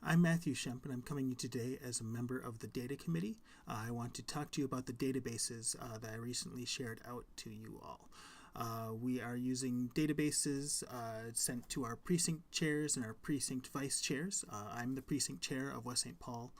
I'm Matthew Shemp, and I'm coming to you today as a member of the Data Committee. I want to talk to you about the databases that I recently shared out to you all. We are using databases sent to our precinct chairs and our precinct vice chairs. I'm the precinct chair of West St. Paul,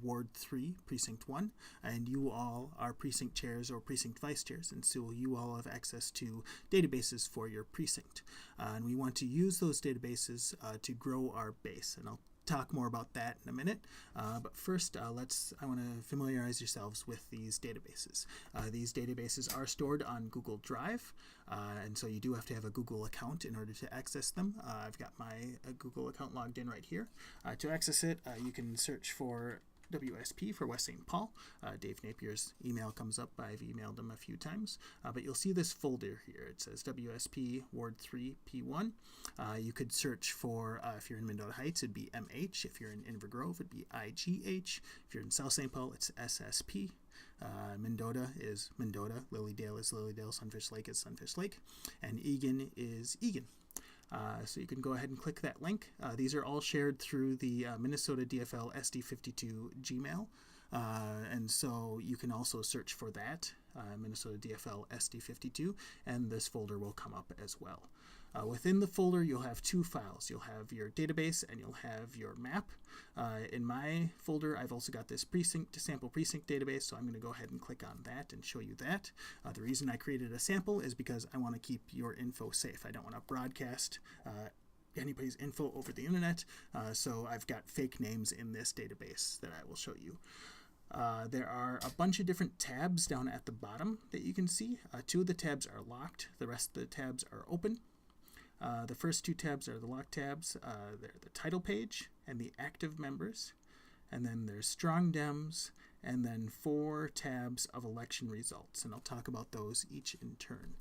Ward 3, Precinct 1, and you all are precinct chairs or precinct vice chairs, and so you all have access to databases for your precinct. And we want to use those databases to grow our base, and I'll talk more about that in a minute, but first I want to familiarize yourselves with these databases. These databases are stored on Google Drive, and so you do have to have a Google account in order to access them. I've got my Google account logged in right here. To access it, you can search for WSP for West St. Paul. Dave Napier's email comes up. I've emailed him a few times, but you'll see this folder here. It says WSP Ward 3 P1. You could search for, if you're in Mendota Heights, it'd be MH. If you're in Inver Grove, it'd be IGH. If you're in South St. Paul, it's SSP. Mendota is Mendota. Lilydale is Lilydale. Sunfish Lake is Sunfish Lake. And Egan is Egan. So you can go ahead and click that link. These are all shared through the Minnesota DFL SD52 Gmail, and so you can also search for that, Minnesota DFL SD52, and this folder will come up as well. Within the folder, you'll have two files. You'll have your database and you'll have your map. In my folder, I've also got this sample precinct database, so I'm going to go ahead and click on that and show you that. The reason I created a sample is because I want to keep your info safe. I don't want to broadcast anybody's info over the internet, so I've got fake names in this database that I will show you. There are a bunch of different tabs down at the bottom that you can see. Two of the tabs are locked. The rest of the tabs are open. The first two tabs are the lock tabs. They're the title page and the active members. And then there's strong dems, and then 4 tabs of election results. And I'll talk about those each in turn.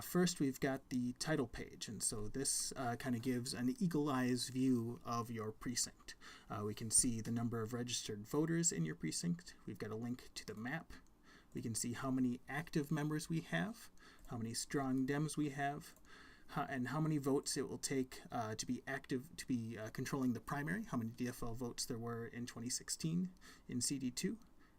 First, we've got the title page, and so this kind of gives an eagle-eyes view of your precinct. We can see the number of registered voters in your precinct. We've got a link to the map. We can see how many active members we have, how many strong dems we have, and how many votes it will take to be controlling the primary, how many DFL votes there were in 2016 in CD2,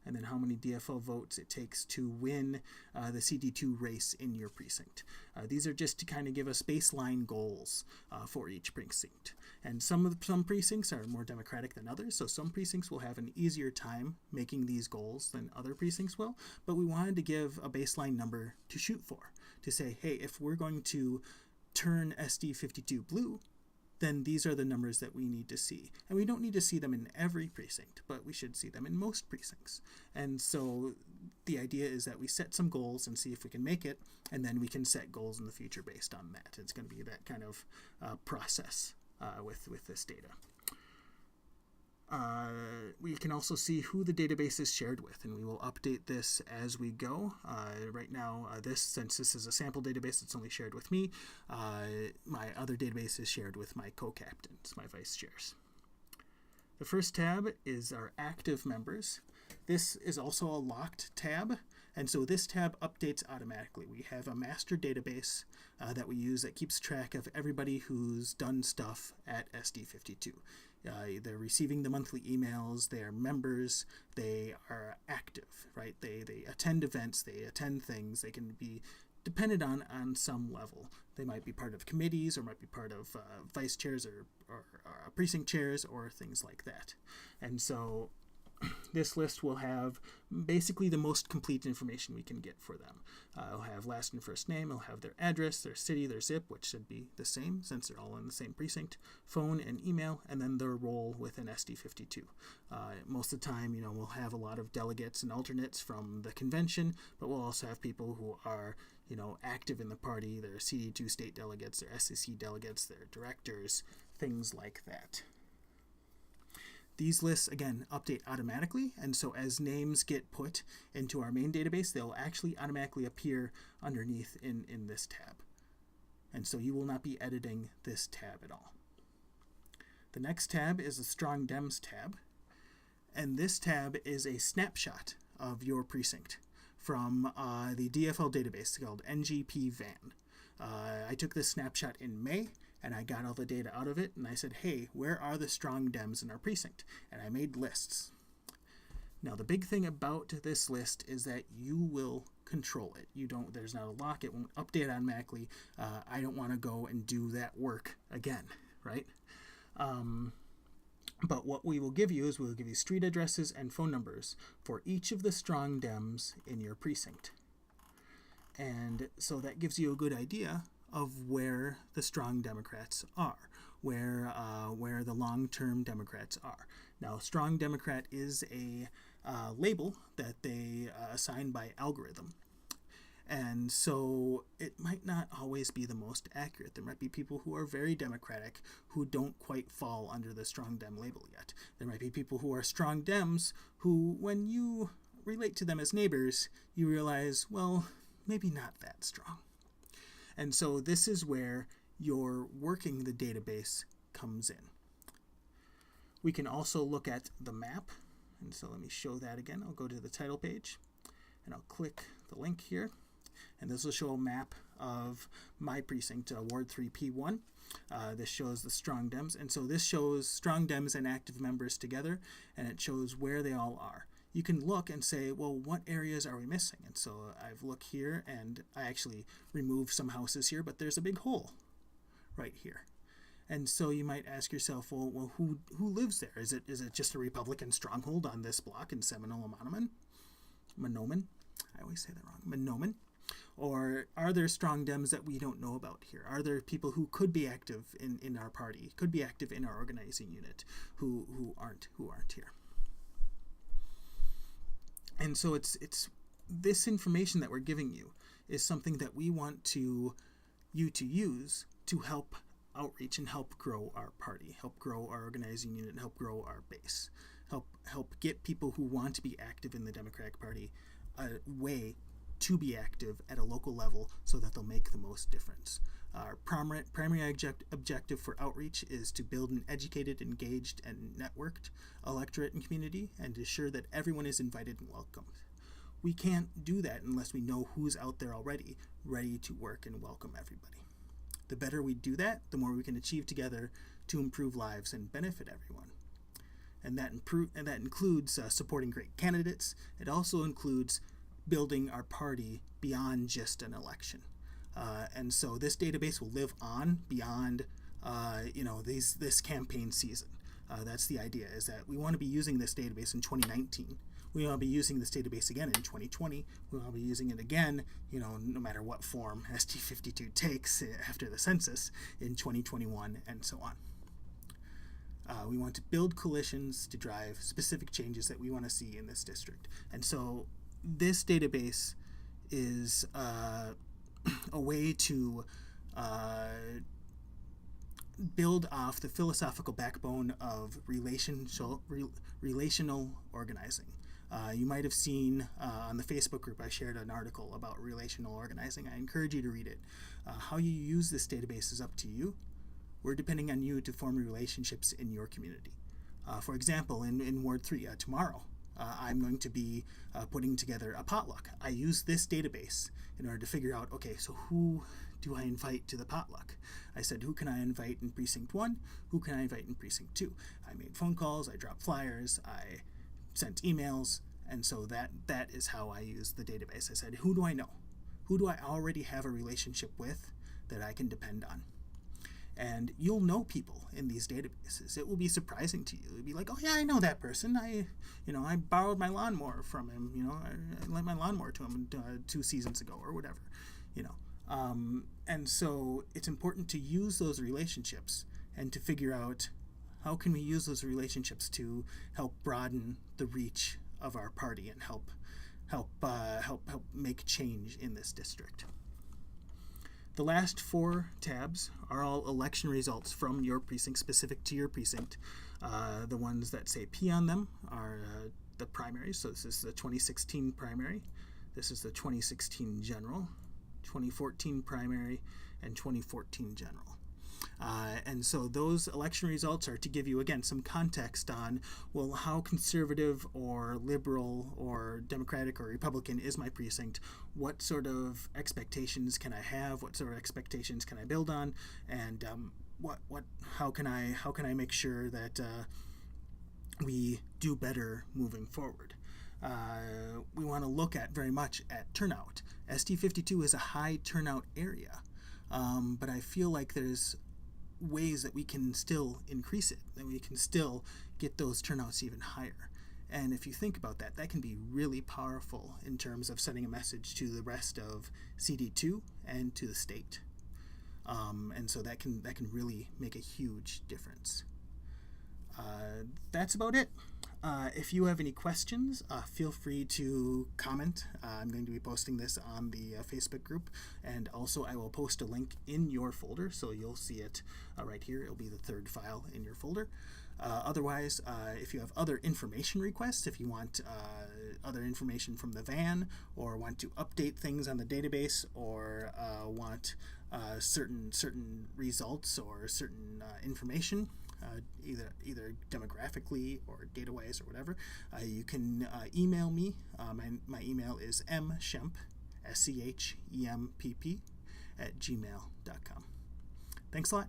and then how many DFL votes it takes to win the CD2 race in your precinct. These are just to kind of give us baseline goals for each precinct. And some precincts are more democratic than others, so some precincts will have an easier time making these goals than other precincts will, but we wanted to give a baseline number to shoot for, to say, hey, if we're going to turn SD52 blue, then these are the numbers that we need to see. And we don't need to see them in every precinct, but we should see them in most precincts. And so the idea is that we set some goals and see if we can make it, and then we can set goals in the future based on that. It's going to be that kind of process with this data. We can also see who the database is shared with, and we will update this as we go. Right now, since this is a sample database, it's only shared with me. My other database is shared with my co-captains, my vice chairs. The first tab is our active members. This is also a locked tab, and so this tab updates automatically. We have a master database that we use that keeps track of everybody who's done stuff at SD52. They're receiving the monthly emails, they are members, they are active, right? They attend events, they attend things, they can be depended on some level. They might be part of committees or might be part of vice chairs or precinct chairs or things like that. And so this list will have basically the most complete information we can get for them. It'll have last and first name, it'll have their address, their city, their zip, which should be the same since they're all in the same precinct, phone and email, and then their role within SD52. Most of the time, we'll have a lot of delegates and alternates from the convention, but we'll also have people who are, active in the party, their CD2 state delegates, their SEC delegates, their directors, things like that. These lists, again, update automatically, and so as names get put into our main database, they'll actually automatically appear underneath in this tab. And so you will not be editing this tab at all. The next tab is the Strong Dems tab, and this tab is a snapshot of your precinct from the DFL database called NGP Van. I took this snapshot in May, and I got all the data out of it, and I said, hey, where are the strong Dems in our precinct? And I made lists. Now, the big thing about this list is that you will control it. There's not a lock. It won't update automatically. I don't want to go and do that work again, right? But what we will give you is we'll give you street addresses and phone numbers for each of the strong Dems in your precinct. And so that gives you a good idea of where the strong Democrats are, where the long-term Democrats are. Now, strong Democrat is a label that they assign by algorithm. And so it might not always be the most accurate. There might be people who are very Democratic who don't quite fall under the strong Dem label yet. There might be people who are strong Dems who, when you relate to them as neighbors, you realize, well, maybe not that strong. And so this is where your working the database comes in. We can also look at the map. And so let me show that again. I'll go to the title page and I'll click the link here. And this will show a map of my precinct, Ward 3 P1. This shows the strong Dems. And so this shows strong Dems and active members together, and it shows where they all are. You can look and say, well, what areas are we missing? And so I've looked here, and I actually removed some houses here, but there's a big hole right here. And so you might ask yourself, well, who lives there? Is it just a Republican stronghold on this block in Seminole, Mahnomen? I always say that wrong. Mahnomen. Or are there strong Dems that we don't know about here? Are there people who could be active in our party, could be active in our organizing unit, who aren't here? And so it's this information that we're giving you is something that we want you to use to help outreach and help grow our party, help grow our organizing unit, and help grow our base, help get people who want to be active in the Democratic Party a way to be active at a local level so that they'll make the most difference. Our primary objective for outreach is to build an educated, engaged, and networked electorate and community and ensure that everyone is invited and welcomed. We can't do that unless we know who's out there already, ready to work and welcome everybody. The better we do that, the more we can achieve together to improve lives and benefit everyone. And that includes supporting great candidates. It also includes building our party beyond just an election. And so this database will live on beyond this campaign season. That's the idea, is that we want to be using this database in 2019. We want to be using this database again in 2020. We want to be using it again, no matter what form SD52 takes after the census in 2021 and so on. We want to build coalitions to drive specific changes that we want to see in this district. And so this database is a way to build off the philosophical backbone of relational organizing. You might have seen on the Facebook group I shared an article about relational organizing. I encourage you to read it. How you use this database is up to you. We're depending on you to form relationships in your community. For example, in Ward 3 tomorrow, I'm going to be putting together a potluck. I use this database in order to figure out, okay, so who do I invite to the potluck? I said, who can I invite in Precinct 1? Who can I invite in Precinct 2? I made phone calls, I dropped flyers, I sent emails, and so that is how I use the database. I said, who do I know? Who do I already have a relationship with that I can depend on? And you'll know people in these databases. It will be surprising to you. It'll be like, oh yeah, I know that person. I borrowed my lawnmower from him. I lent my lawnmower to him 2 seasons ago or whatever. And so it's important to use those relationships and to figure out how can we use those relationships to help broaden the reach of our party and help make change in this district. The last 4 tabs are all election results from your precinct, specific to your precinct. The ones that say P on them are the primaries. So this is the 2016 primary. This is the 2016 general, 2014 primary, and 2014 general. And so those election results are to give you, again, some context on, well, how conservative or liberal or Democratic or Republican is my precinct? What sort of expectations can I have? What sort of expectations can I build on? And how can I make sure that we do better moving forward? We want to look at very much at turnout. SD52 is a high turnout area, but I feel like there's ways that we can still increase it, that we can still get those turnouts even higher. And if you think about that, that can be really powerful in terms of sending a message to the rest of CD2 and to the state. And so that can really make a huge difference. That's about it. If you have any questions, feel free to comment. I'm going to be posting this on the Facebook group, and also I will post a link in your folder, so you'll see it right here. It'll be the third file in your folder. Otherwise, if you have other information requests, if you want other information from the van, or want to update things on the database, or want certain results or certain information, either demographically or data-wise or whatever, you can email me. My email is mshempp, SCHEMPP, @gmail.com. Thanks a lot.